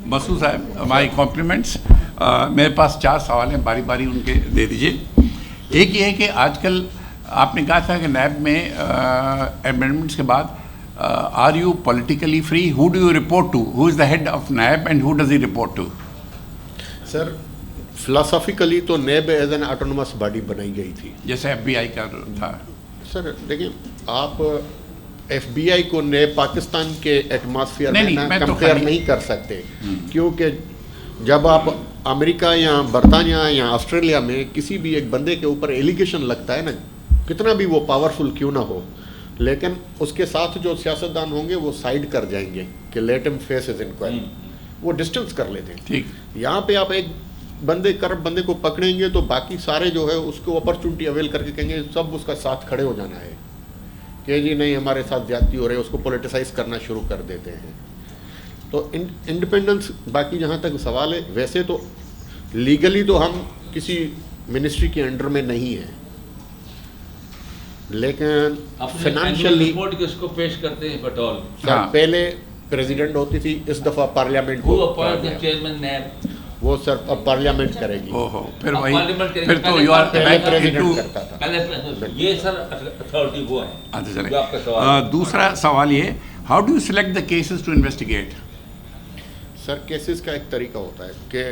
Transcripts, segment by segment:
मसूद साहब, माई कॉम्प्लीमेंट्स। मेरे पास 4 सवाल हैं, बारी बारी उनके दे दीजिए। एक ये है कि आजकल आपने कहा था कि नैब में अमेंडमेंट्स के बाद are you politically free, who do you report to, who is the head of NAB and who does he report to? Sir philosophically तो NAB as an autonomous body बनाई गई थी, जैसे FBI का था। सर देखिए, आप FBI को नैब पाकिस्तान के एटमॉस्फेयर में कंपेयर नहीं कर सकते, क्योंकि जब आप अमेरिका या बरतानिया या ऑस्ट्रेलिया में किसी भी एक बंदे के ऊपर एलिगेशन लगता है ना, कितना भी वो पावरफुल क्यों ना हो, लेकिन उसके साथ जो सियासतदान होंगे वो साइड कर जाएंगे कि let him face his inquiry, वो डिस्टेंस कर लेते हैं। ठीक, यहाँ पे आप एक करप्ट बंदे को पकड़ेंगे तो बाकी सारे जो है उसको अपॉर्चुनिटी अवेल करके कहेंगे सब उसका साथ खड़े हो जाना है कि जी नहीं हमारे साथ ज्यादती हो रही है, उसको पोलिटिसाइज करना शुरू कर देते हैं। तो इंडिपेंडेंस, बाकी जहाँ तक सवाल है, वैसे तो लीगली तो हम किसी मिनिस्ट्री के अंडर में नहीं है, लेकिन फाइनेंशियली रिपोर्ट किसको पेश करते हैं बटौल? सर पहले प्रेसिडेंट होती थी, इस दफा पार्लियामेंट को चेयरमैन नैब, वो सर अब पार्लियामेंट करेगी। ओहो, फिर वही, पार्लियामेंट फिर तो यू आर पहले प्रेसिडेंट करता था। पहले ये सर अथॉरिटी वो है। अच्छा जो चले। आपका सवाल दूसरा सवाल ये, how do you select the cases to investigate? Sir cases का एक तरीका होता है कि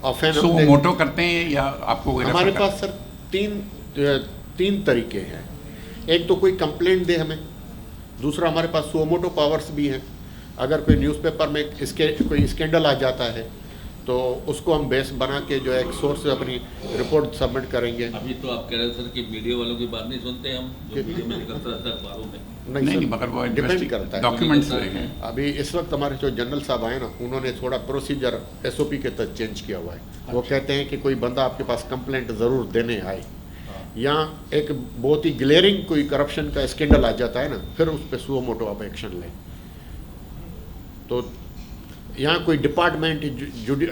ऑफेन सो मोटो करते हैं या आपको कोई हमारे रेफर पास सर तीन तरीके हैं। एक तो कोई कंप्लेंट दे हमें, दूसरा हमारे पास सुमोटो पावर्स भी हैं। अगर कोई न्यूज़पेपर में कोई स्कैंडल आ जाता है तो उसको हम बेस बना के जो है एक सोर्स से अपनी रिपोर्ट सबमिट करेंगे। अभी तो आप कह रहे सर कि मीडिया वालों की बात नहीं सुनते हम, जो मीडिया में निकलता रहता है अखबारों में। नहीं, मगर वो डिपेंड करता है, डॉक्यूमेंट्स रहेंगे। अभी इस वक्त हमारे जो जनरल साहब आए ना, उन्होंने थोड़ा प्रोसीजर SOP के तहत चेंज किया हुआ है। वो कहते हैं कि कोई बंदा आपके पास कंप्लेंट ज़रूर देने आए, या एक बहुत ही ग्लेयरिंग कोई करप्शन का स्कैंडल आ जाता है ना, फिर उस पर सुओ मोटो आप एक्शन लें। तो यहाँ कोई डिपार्टमेंट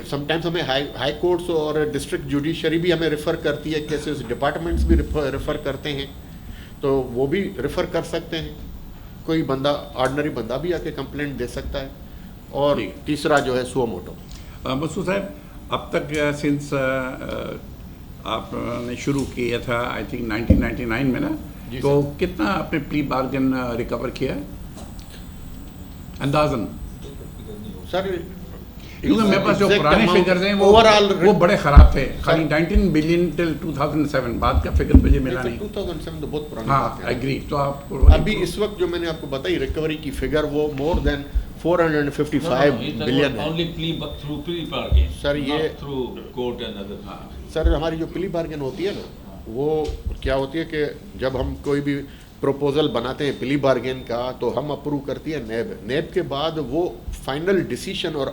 समटाइम्स हमें हाई कोर्ट्स और डिस्ट्रिक्ट जुडिशरी भी हमें रेफ़र करती है, केसेस डिपार्टमेंट्स भी रेफ़र करते हैं, तो वो भी रेफ़र कर सकते हैं। कोई बंदा, ऑर्डिनरी बंदा भी आके कंप्लेंट दे सकता है। और तीसरा जो है सुओ मोटो। मसूद साहब, अब तक सिंस आपने शुरू किया था आई थिंक 1999 में ना, तो कितना आपने प्ली बार्गेन रिकवर किया है अंदाजन? सर क्योंकि मेरे पास जो पुराने फिगर्स हैं ओवरऑल वो बड़े ख़राब थे, खाली 19 बिलियन टिल 2007, बाद का फिगर मुझे मिला नहीं। 2007 तो बहुत पुराना। हाँ, एग्री। तो आप अभी इस वक्त जो मैंने आपको बताई रिकवरी की फिगर, वो मोर देन 455 बिलियन है। Only plea through plea bargain sir ये through court and other. Sir हमारी जो प्ली बार्गेन होती है ना, वो क्या होती है कि जब हम कोई भी प्रपोजल बनाते हैं प्ली बार्गेन का, तो हम अप्रूव करती है नैब। नैब के बाद वो फाइनल डिसीजन और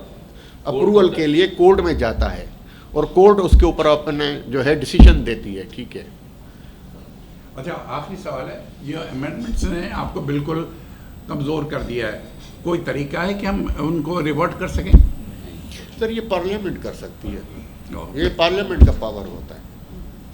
अप्रूवल के लिए कोर्ट में जाता है, और कोर्ट उसके ऊपर अपने जो है डिसीजन देती है। ठीक है। अच्छा, आखिरी सवाल है, ये अमेंडमेंट्स ने आपको बिल्कुल कमज़ोर कर दिया है, कोई तरीका है कि हम उनको रिवर्ट कर सकें? सर ये पार्लियामेंट कर सकती है, ये पार्लियामेंट का पावर होता है।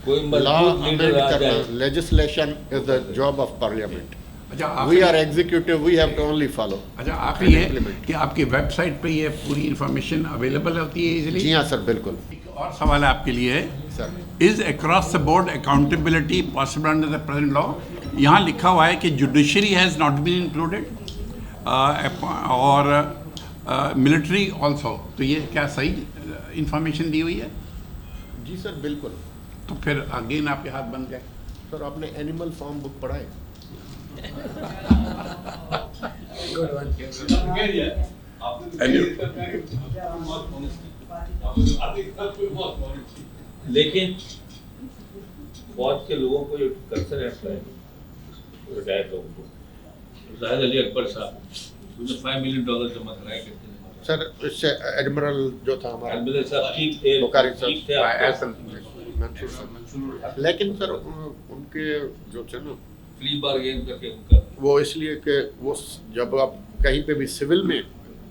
कोई लॉ मजबूत अमेंड लीडर आ करना, जाए। Legislation is the job of parliament. अच्छा, we are executive, we have to only follow. अच्छा, आखिरी है कि आपकी वेबसाइट पे ये पूरी इंफॉर्मेशन अवेलेबल होती है इजीली? जी हाँ सर, बिल्कुल। एक और सवाल है आपके लिए, sir is across the board accountability possible under the present law? यहाँ लिखा हुआ है कि judiciary has not been included और मिलिट्री ऑल्सो, तो ये क्या सही इंफॉर्मेशन दी हुई है? जी सर, बिल्कुल। तो फिर अगेन आपके हाथ बन गए। सर आपने एनिमल फार्म बुक पढ़ा है? लेकिन फौज के लोगों को जो कर्सर रहता है, रिटायर्ड लोगों को, जाहिद अली अकबर साहब, उन्होंने $5 मिलियन जमा कराए करते थे। सर इससे एडमिरल जो था हमारा एडमिरल साहब ठीक थे, बुखारी ठीक थे मंसूर साहब, लेकिन सर उनके जो थे ना, प्ली बार्गेन करके उनका वो इसलिए कि वो जब आप कहीं पे भी सिविल में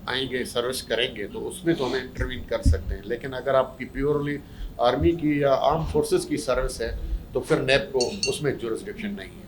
आएंगे, सर्विस करेंगे, तो उसमें तो हमें इंटरवीन कर सकते हैं, लेकिन अगर आपकी प्योरली आर्मी की या आर्म फोर्सेस की सर्विस है तो फिर नैब को उसमें जुरिस्डिक्शन नहीं है।